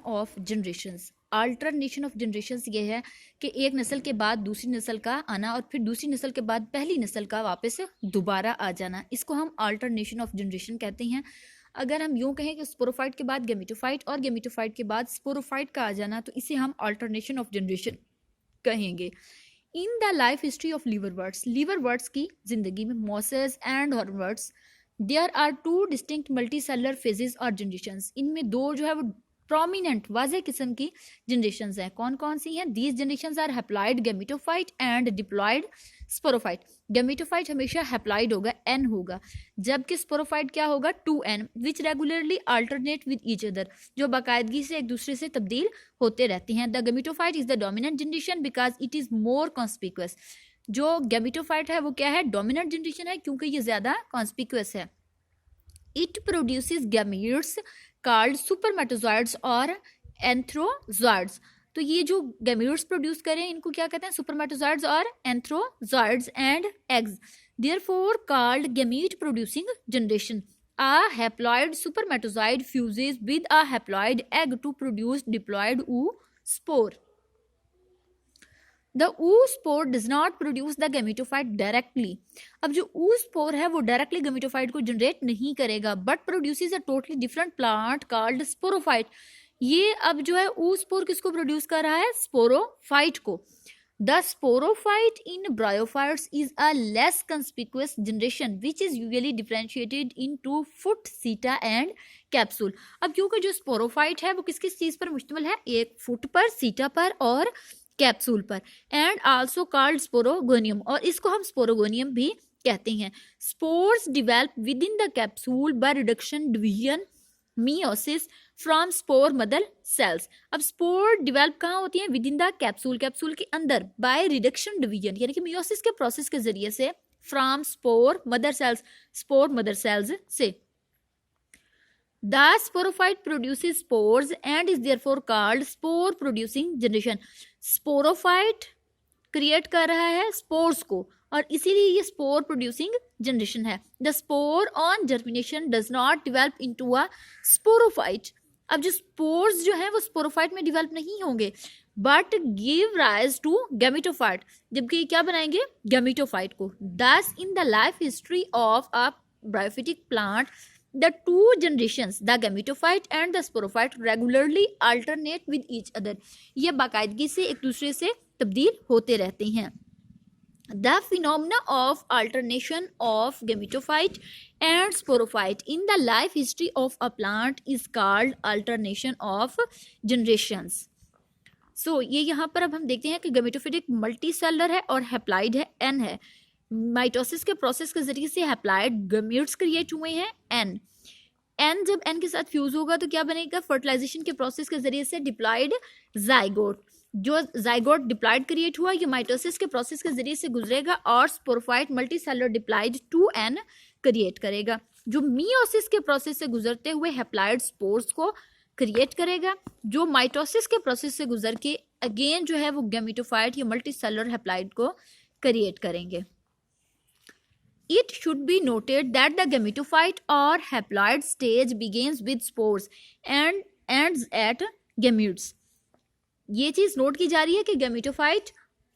Of generations. Alternation of generations ये है कि एक नस्ल के बाद दूसरी नस्ल का आना और फिर दूसरी नस्ल के बाद पहली नस्ल का वापस दोबारा आ जाना, इसको हम अल्टरनेशन ऑफ जनरेशन कहते हैं। अगर हम यूं कहें कि स्पोरोफाइट के बाद गेमेटोफाइट और गेमेटोफाइट के बाद स्पोरोफाइट का आ जाना, तो इसे हम अल्टरनेशन ऑफ जनरेशन कहेंगे। In the life history of liverworts की जिंदगी में mosses and hornworts there are two distinct multi cellular phases और जनरेशंस। इनमें दो जो है वो प्रोमिनेंट वाजे किस्म की जनरेशंस हैं। कौन कौन सी हैं? These generations are haploid gametophyte and diploid sporophyte. Gametophyte हमेशा हैप्लॉइड होगा, एन होगा, जबकि स्पोरोफाइट क्या होगा? 2n, which regularly alternate with each other, जो बाकायदगी से एक दूसरे से तब्दील होते रहते हैं। The gametophyte is the dominant generation because it is more conspicuous. जो गैमेटोफाइट है वो क्या है? डोमिनेंट जनरेशन है, क्योंकि ये ज्यादा कॉन्स्पिक्यूअस है। इट प्रोड्यूसेस गैमीट्स कॉल्ड सुपरमेटोजॉइड्स और एंथ्रोजॉइड्स। तो ये जो गैमीट्स प्रोड्यूस करें इनको क्या कहते हैं? सुपरमेटोजॉइड्स और antherozoids and eggs, therefore called gamete producing generation. A haploid supermatozoid fuses with a haploid egg to produce diploid oospore. The oospore does not produce the gametophyte directly. अब जो oospore है वो डायरेक्टली gametophyte को generate नहीं करेगा, but produces a totally different plant called sporophyte. ये अब जो है oospore किसको प्रोड्यूस कर रहा है? स्पोरोफाइट को। The sporophyte in bryophytes is a less conspicuous generation which is usually differentiated into foot, seta and capsule. अब क्योंकि जो स्पोरोफाइट है वो किस किस चीज पर मुश्तमिल है? एक फुट पर, सीटा पर और कैप्सूल पर। एंड आल्सो कॉल्ड स्पोरोगोनियम, और इसको हम स्पोरोगोनियम भी कहते हैं। Spores develop with in the capsule by reduction division meiosis from spore mother sales. अब स्पोर डिवेल्प कहाँ होती है? With in the capsule, capsule के अंदर, बाय रिडक्शन डिवीजन यानी कि मियोसिस के प्रोसेस के जरिए से, from spore mother sales, spore mother sales से। The sporophyte produces spores and is therefore called spore producing generation. Sporophyte create कर रहा है स्पोर्स को और इसीलिए ये स्पोर प्रोड्यूसिंग जनरेशन है। The spore on germination does not develop into a sporophyte. अब जो स्पोर्स जो हैं वो स्पोरोफाइट में डिवेल्प नहीं होंगे, but give rise to gametophyte, जबकि क्या बनाएंगे? गैमेटोफाइट को। Thus in the life history of a bryophytic plant the two generations, the gametophyte and the sporophyte, regularly alternate with each other. ये बाकायदगी से एक दूसरे से तब्दील होते रहते हैं। The phenomena of alternation of gametophyte and sporophyte in the life history of a plant is called alternation of generations. So ये यहाँ पर अब हम देखते हैं कि गैमेटोफिटिक मल्टी सेलर है और हैप्लाइड है, एन है। माइटोसिस के प्रोसेस के जरिए से हैप्लाइड गैमीट्स क्रिएट हुए हैं, एन जब एन के साथ फ्यूज होगा तो क्या बनेगा? फर्टिलाइजेशन के प्रोसेस के जरिए से डिप्लॉइड जाइगोट। जो जाइगोट डिप्लॉइड क्रिएट हुआ ये माइटोसिस के प्रोसेस के जरिए से गुजरेगा और sporophyte multi cellular diploid 2n create करेगा, जो मियोसिस के प्रोसेस से गुजरते हुए हैप्लाइड स्पोर्स को क्रिएट करेगा, जो माइटोसिस के प्रोसेस से गुजर के अगेन जो है वो गैमेटोफाइट या मल्टी सेलर हैप्लाइड को क्रिएट करेंगे। It should be noted that the gametophyte or haploid stage begins with spores and ends at gametes. ये चीज नोट की जा रही है कि गैमेटोफाइट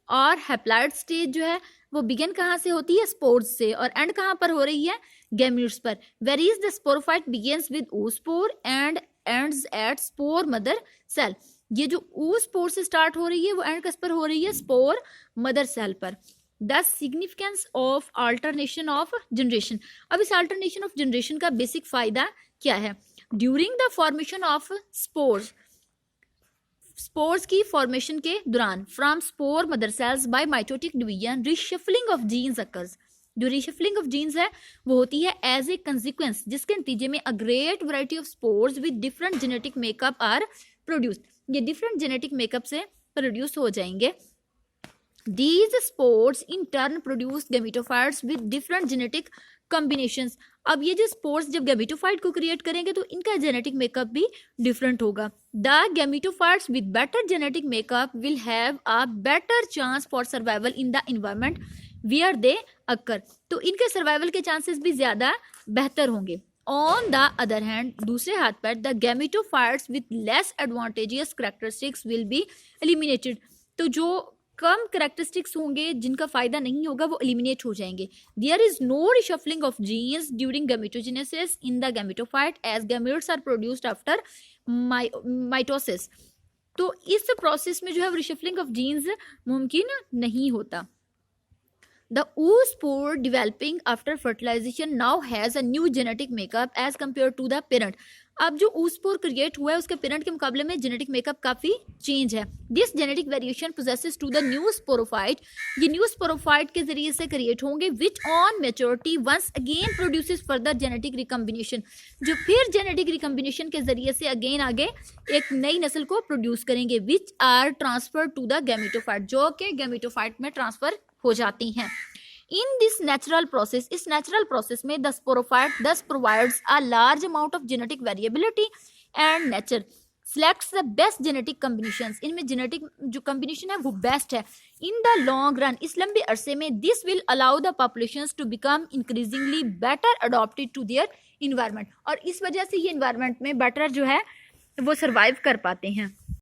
और हैप्लॉइड स्टेज जो है वो बिगिन कहाँ से होती है? स्पोर्स से, और एंड कहाँ पर हो रही है? गैमेट्स पर। Whereas the sporophyte begins with oospore and ends at spore mother cell. ये जो oospore से स्टार्ट हो रही है वो एंड किस पर हो रही है? स्पोर मदर सेल पर। The significance of alternation of generation. अब इस alternation of generation का बेसिक फायदा क्या है? During the formation of spores, spores की फॉर्मेशन के दौरान, from spore mother cells by mitotic division, reshuffling of genes occurs. जो रिशफलिंग ऑफ जीन्स है वो होती है एज ए कंसिक्वेंस, जिसके नतीजे में a great variety of spores with different genetic makeup are produced. ये डिफरेंट जेनेटिक मेकअप से प्रोड्यूस हो जाएंगे। These spores in turn produce gametophytes with different genetic combinations. अब ये जो स्पोर्स जब गैमेटोफाइट को क्रिएट करेंगे तो इनका जेनेटिक मेकअप भी डिफरेंट होगा। The gametophytes with better genetic makeup will have a better chance for survival in the environment where they occur. तो इनके सर्वाइवल के चांसेस भी ज्यादा बेहतर होंगे। ऑन द अदर हैंड, दूसरे हाथ पर, the gametophytes with less advantageous characteristics will be eliminated, तो जो कम कैरेक्टरिस्टिक्स होंगे, जिनका फायदा नहीं होगा, वो एलिमिनेट हो जाएंगे. There is no reshuffling of genes during gametogenesis in the gametophyte as gametes are produced after mitosis. तो इस प्रोसेस में जो है रिशफलिंग ऑफ जीन्स मुमकिन नहीं होता. The oospore developing after fertilization now has a new genetic makeup as compared to the parent. अब जो oospore क्रिएट हुआ है उसके पेरेंट के मुकाबले में जेनेटिक मेकअप काफी चेंज है. This genetic variation possesses to the new sporophyte, ये न्यू स्पोरोफाइट के जरिए से क्रिएट होंगे, which on maturity once again produces further genetic recombination, जो फिर जेनेटिक रिकम्बिनेशन के जरिए से अगेन आगे एक नई नस्ल को प्रोड्यूस करेंगे, which are transfer to the gametophyte, जो कि गैमेटोफाइट में ट्रांसफर हो जाती हैं. इन दिस नेचुरल प्रोसेस, इस नेचुरल प्रोसेस में the sporophyte thus provides a large amount of genetic variability and nature selects the best genetic combinations, इनमें genetic जो कॉम्बिनेशन है वो बेस्ट है. इन द लॉन्ग रन, इस लंबे अरसे में, this will allow the populations to become increasingly better adopted to their environment, और इस वजह से ये इन्वायरमेंट में बेटर जो है वो सर्वाइव कर पाते हैं.